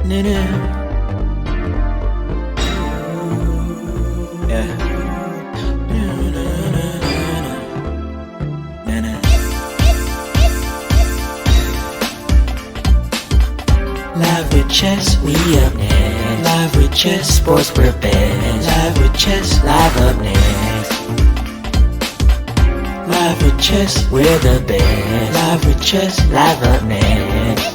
Live with Ches, we up next. Live with Ches, sports prepared. Live with Ches, live up next. Live with Ches, we're the best. Live with Ches, live up next.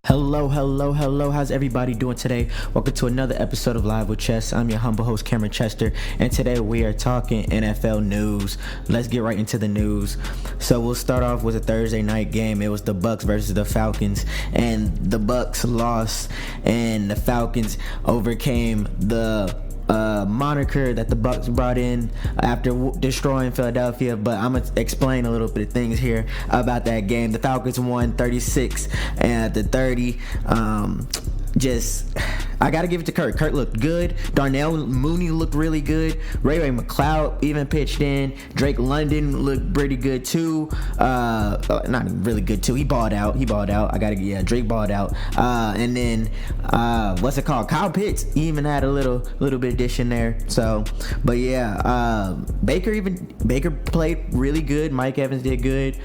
Hello, how's everybody doing today? Welcome to another episode of Live with Ches. I'm your humble host, Cameron Chester, and today we are talking NFL news. Let's get right into the news. So we'll start off with a Thursday night game. It was the Bucks versus the Falcons, and the Bucks lost, and the Falcons overcame the moniker that the Bucks brought in after destroying Philadelphia. But I'm gonna explain a little bit of things here about that game. The Falcons won 36 and the 30. I gotta give it to Kurt. Kurt looked good. Darnell Mooney looked really good. Ray McCloud even pitched in. Drake London looked pretty good too. Not really good too. He balled out. Drake balled out. And then what's it called? Kyle Pitts even had a little bit addition there. So, but yeah, Baker played really good. Mike Evans did good.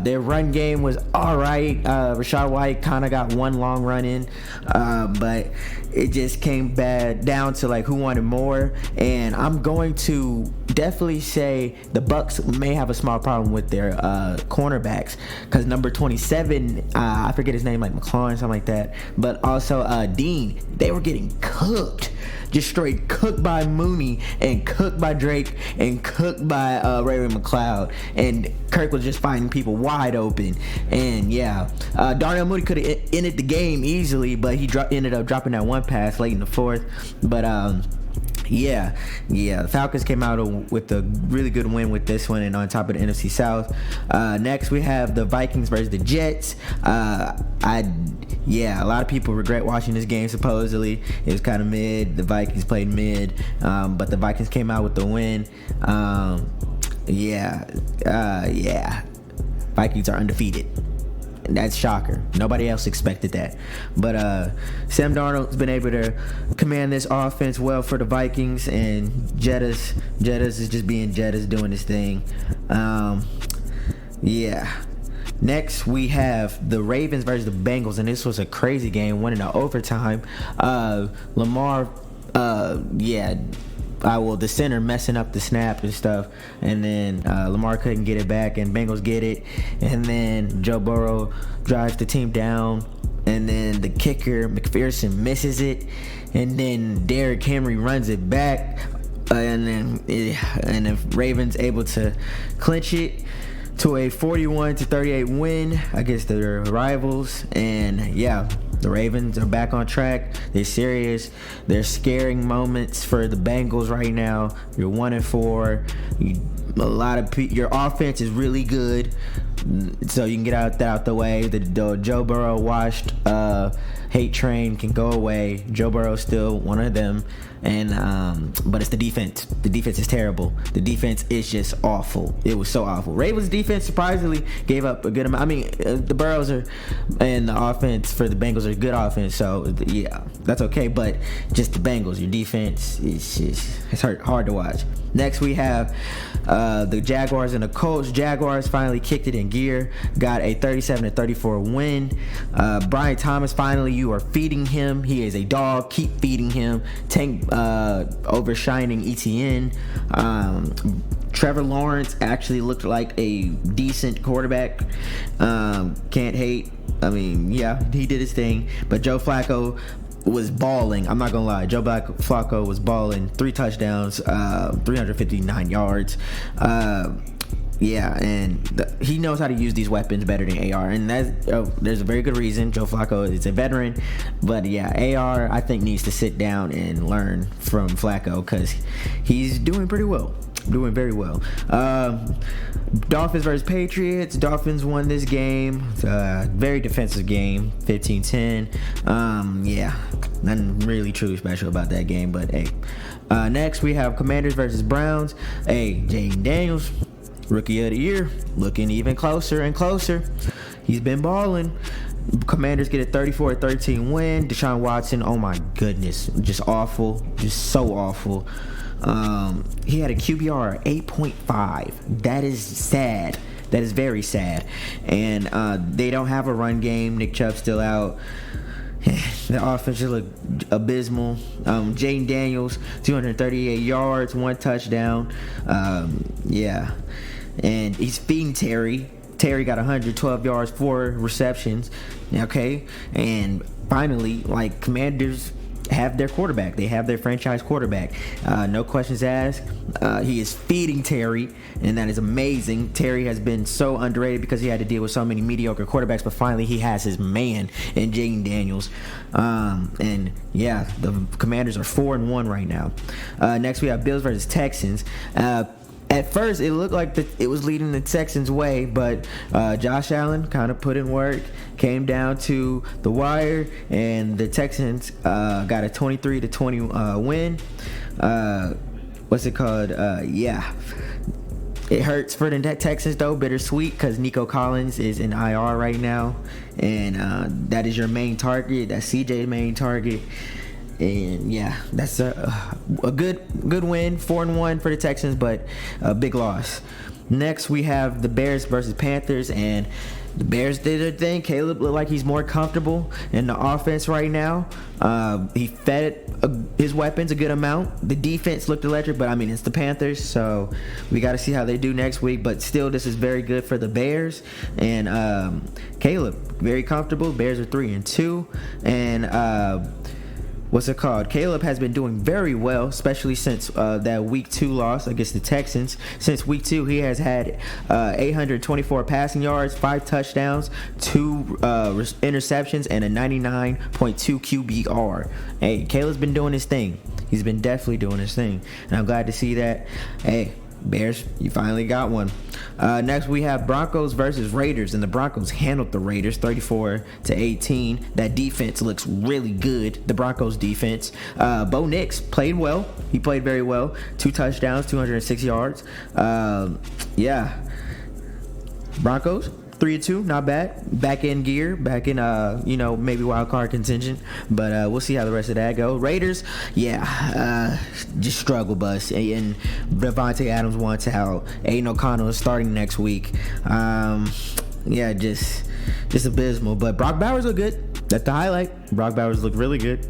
Their run game was all right. Rashad White kind of got one long run in, but it just came down to like who wanted more. And I'm going to definitely say the Bucks may have a small problem with their cornerbacks, because number 27, I forget his name, like McLaurin, something like that, but also Dean, they were getting cooked. Just straight cooked by Mooney and cooked by Drake and cooked by Ray McCloud, and Kirk was just finding people wide open. And yeah, Darnell Mooney could have ended the game easily, but he ended up dropping that one pass late in the fourth. But yeah, the Falcons came out with a really good win with this one, and on top of the NFC South. Next we have the Vikings versus the Jets. A lot of people regret watching this game. Supposedly it was kind of mid. The Vikings played mid, but the Vikings came out with the win. Vikings are undefeated. That's shocker. Nobody else expected that. But Sam Darnold's been able to command this offense well for the Vikings, and Jettas is just being Jettas, doing his thing. Next we have the Ravens versus the Bengals, and this was a crazy game, went into overtime. Lamar, the center messing up the snap and stuff, and then Lamar couldn't get it back, and Bengals get it, and then Joe Burrow drives the team down, and then the kicker McPherson misses it, and then Derrick Henry runs it back, and then Ravens able to clinch it to a 41-38 win against their rivals. And yeah, the Ravens are back on track. They're serious. They're scaring moments for the Bengals right now. You're 1-4. Your offense is really good, so you can get out the way. The Joe Burrow washed hate train can go away. Joe Burrow's still one of them, and but it's the defense. The defense is terrible. The defense is just awful. It was so awful. Ravens defense surprisingly gave up a good amount. I mean, the Burrows are, and the offense for the Bengals are good offense, so yeah, that's okay. But just the Bengals, your defense, it's hard to watch. Next we have the Jaguars and the Colts. Jaguars finally kicked it in gear, got a 37-34 win. Brian Thomas, finally, you are feeding him. He is a dog. Keep feeding him. Tank overshining ETN. Trevor Lawrence actually looked like a decent quarterback. Can't hate. I mean, yeah, he did his thing. But Joe Flacco was balling. I'm not gonna lie, Joe Flacco was balling. 3 touchdowns, 359 yards. He knows how to use these weapons better than AR, and there's a very good reason. Joe Flacco is a veteran, but yeah, AR I think needs to sit down and learn from Flacco, because he's doing pretty well. Doing very well. Dolphins versus Patriots. Dolphins won this game. It's a very defensive game, 15-10. Nothing really truly special about that game, but hey. Next we have Commanders versus Browns. Hey, Jaden Daniels, Rookie of the Year, looking even closer and closer. He's been balling. Commanders get a 34-13 win. Deshaun Watson, oh my goodness, just awful, just so awful. He had a QBR of 8.5. That is sad. That is very sad. And they don't have a run game. Nick Chubb's still out. The offense just looked abysmal. Jaden Daniels, 238 yards, 1 touchdown. Yeah. And he's feeding Terry. Terry got 112 yards, 4 receptions. Okay. And finally, like, Commanders have their quarterback. They have their franchise quarterback. No questions asked. He is feeding Terry, and that is amazing. Terry has been so underrated because he had to deal with so many mediocre quarterbacks, but finally he has his man in Jaden Daniels. And yeah, the Commanders are 4-1 right now. Next we have Bills versus Texans. At first, it looked like it was leading the Texans' way, but Josh Allen kind of put in work, came down to the wire, and the Texans got a 23-20 win. What's it called? Yeah. It hurts for the Texans, though, bittersweet, because Nico Collins is in IR right now, and that is your main target. That's CJ's main target. And yeah, that's a good win, 4-1 for the Texans, but a big loss. Next, we have the Bears versus Panthers, and the Bears did their thing. Caleb looked like he's more comfortable in the offense right now. He fed his weapons a good amount. The defense looked electric, but I mean, it's the Panthers, so we got to see how they do next week. But still, this is very good for the Bears. And Caleb, very comfortable. Bears are 3-2, and what's it called? Caleb has been doing very well, especially since that week 2 loss against the Texans. Since week 2, he has had 824 passing yards, 5 touchdowns, 2 interceptions, and a 99.2 QBR. Hey, Caleb's been doing his thing. He's been definitely doing his thing, and I'm glad to see that. Hey, Bears, you finally got one. Next, we have Broncos versus Raiders, and the Broncos handled the Raiders 34-18. That defense looks really good, the Broncos defense. Bo Nix played well. He played very well. 2 touchdowns, 206 yards. Yeah. Broncos 3-2, not bad. Back in gear, back in maybe wild card contention, but we'll see how the rest of that go. Raiders, yeah, just struggle bus. And Devontae Adams wants out. Aiden O'Connell is starting next week. Yeah, just abysmal. But Brock Bowers look good. That's the highlight. Brock Bowers looked really good.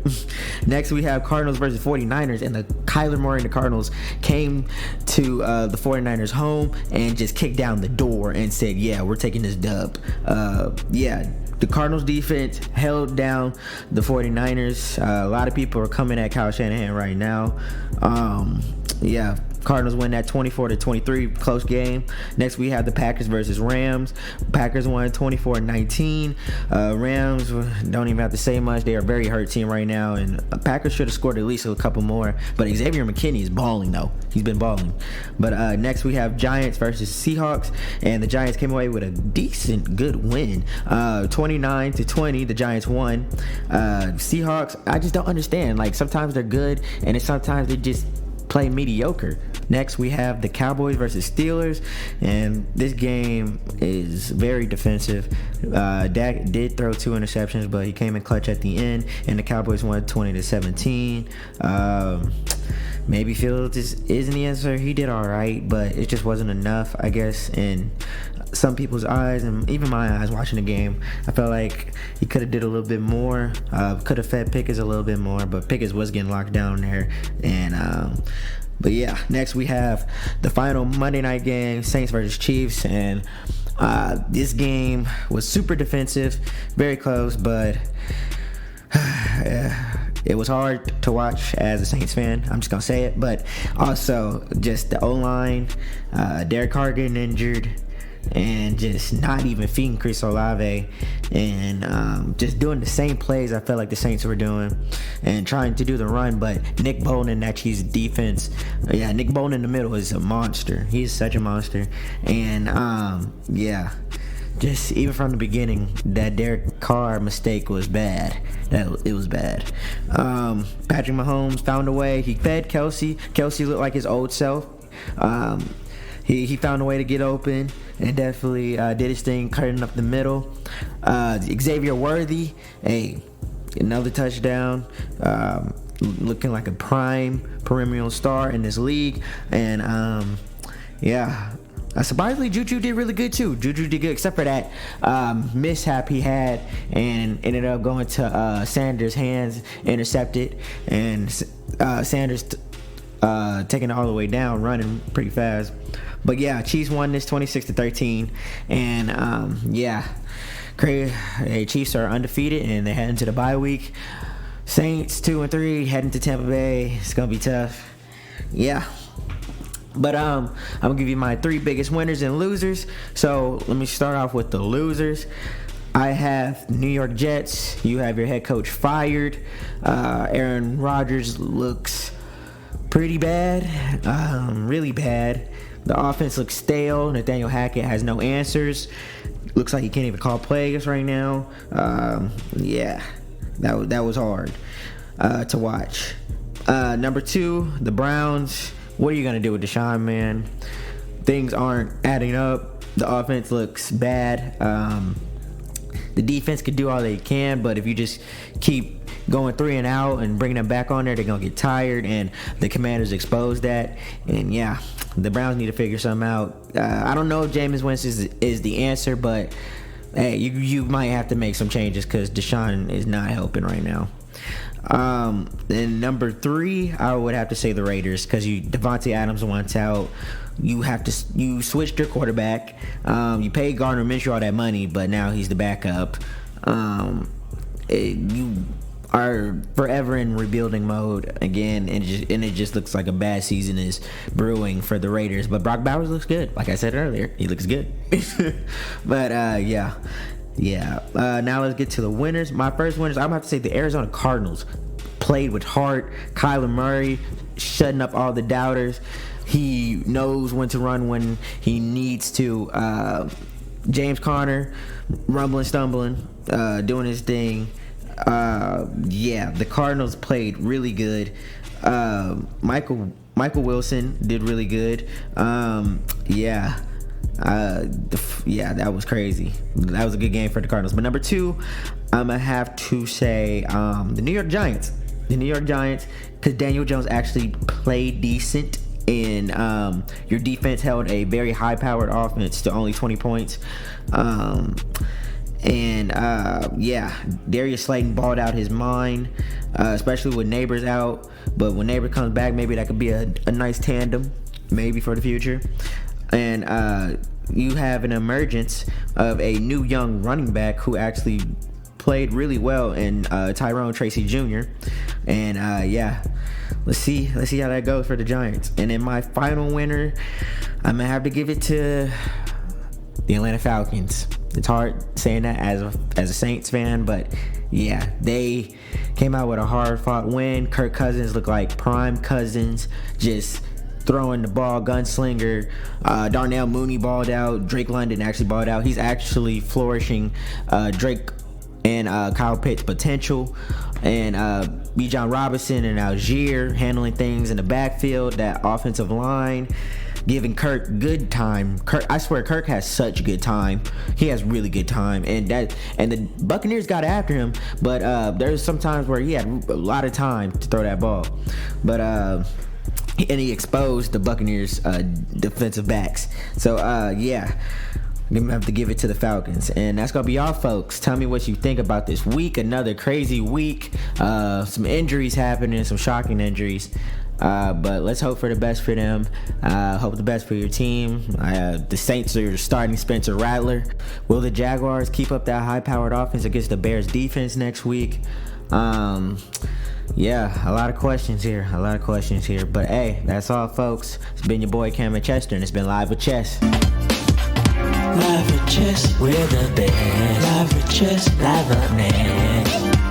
Next, we have Cardinals versus 49ers, and the Kyler Murray and the Cardinals came to the 49ers home and just kicked down the door and said, yeah, we're taking this dub. Yeah, the Cardinals defense held down the 49ers. A lot of people are coming at Kyle Shanahan right now. Yeah, Cardinals win that 24-23, close game. Next, we have the Packers versus Rams. Packers won 24-19. Rams don't even have to say much. They are a very hurt team right now, and Packers should have scored at least a couple more. But Xavier McKinney is balling, though. He's been balling. But next, we have Giants versus Seahawks, and the Giants came away with a decent, good win. 29-20, the Giants won. Seahawks, I just don't understand. Like, sometimes they're good, and then sometimes they just play mediocre. Next, we have the Cowboys versus Steelers, and this game is very defensive. Dak did throw 2 interceptions, but he came in clutch at the end, and the Cowboys won 20-17. Maybe Fields isn't the answer. He did all right, but it just wasn't enough, I guess, in some people's eyes, and even my eyes watching the game. I felt like he could have did a little bit more. Could have fed Pickens a little bit more, but Pickens was getting locked down there. And but yeah, next we have the final Monday night game, Saints versus Chiefs, and this game was super defensive, very close, but it was hard to watch as a Saints fan. I'm just gonna say it, but also just the O-line, Derek Carr getting injured, and just not even feeding Chris Olave, and just doing the same plays I felt like the Saints were doing, and trying to do the run. But Nick Bolton and that Chiefs defense, yeah, Nick Bolton in the middle is a monster. He's such a monster. And yeah, just even from the beginning, that Derek Carr mistake was bad. It was bad. Patrick Mahomes found a way. He fed Kelsey. Kelsey looked like his old self. He found a way to get open. and definitely did his thing, cutting up the middle. Xavier Worthy, another touchdown. Looking like a prime perennial star in this league. And surprisingly, Juju did really good too. Juju did good, except for that mishap he had and ended up going to Sanders' hands, intercepted, and Sanders taking it all the way down, running pretty fast. But yeah, Chiefs won this 26-13, and Chiefs are undefeated and they head into the bye week. Saints 2-3 heading to Tampa Bay. It's gonna be tough. Yeah. But I'm gonna give you my 3 biggest winners and losers. So let me start off with the losers. I have New York Jets. You have your head coach fired. Aaron Rodgers looks pretty bad, really bad. The offense looks stale. Nathaniel Hackett has no answers. Looks like he can't even call plays right now. That was hard to watch. Number 2, the Browns. What are you gonna do with Deshaun, man? Things aren't adding up. The offense looks bad. The defense could do all they can, but if you just keep going 3 and out and bringing them back on there, they're gonna get tired, and the Commanders exposed that. And yeah, the Browns need to figure something out. I don't know if Jameis Winston is the answer, but hey, you might have to make some changes because Deshaun is not helping right now. And number 3, I would have to say the Raiders, because Devontae Adams wants out. You switched your quarterback. You paid Gardner Minshew all that money, but now he's the backup. You are forever in rebuilding mode again, and it just looks like a bad season is brewing for the Raiders. But Brock Bowers looks good. Like I said earlier, he looks good. But now let's get to the winners. My first winners, I'm gonna have to say the Arizona Cardinals played with heart. Kyler Murray shutting up all the doubters. He knows when to run when he needs to. James Conner rumbling, stumbling, doing his thing. The Cardinals played really good. Michael Wilson did really good. That was crazy. That was a good game for the Cardinals. But number 2, I'm gonna have to say the New York Giants. The New York Giants, because Daniel Jones actually played decent, and your defense held a very high-powered offense to only 20 points. Darius Slayton balled out his mind, especially with Neighbors out. But when Neighbor comes back, maybe that could be a nice tandem, maybe for the future. And you have an emergence of a new young running back who actually played really well in Tyrone Tracy Jr. And let's see how that goes for the Giants. And then my final winner, I'm gonna have to give it to the Atlanta Falcons. It's hard saying that as a Saints fan, but yeah, they came out with a hard-fought win. Kirk Cousins looked like prime Cousins, just throwing the ball, gunslinger. Darnell Mooney balled out. Drake London actually balled out. He's actually flourishing Drake and Kyle Pitts' potential. And Bijan Robinson and Algier handling things in the backfield. That offensive line giving Kirk good time. I swear Kirk has such good time. He has really good time, and the Buccaneers got after him, but there's some times where he had a lot of time to throw that ball, but and he exposed the Buccaneers defensive backs. So I'm gonna have to give it to the Falcons. And that's gonna be all, folks. Tell me what you think about this week. Another crazy week. Some injuries happening, some shocking injuries. But let's hope for the best for them. Hope the best for your team. The Saints are starting Spencer Rattler. Will the Jaguars keep up that high-powered offense against the Bears defense next week? A lot of questions here. But hey, that's all, folks. It's been your boy Cameron Chester, and it's been Live with Ches. Live with Ches, we're the best. Live with Ches, live up next.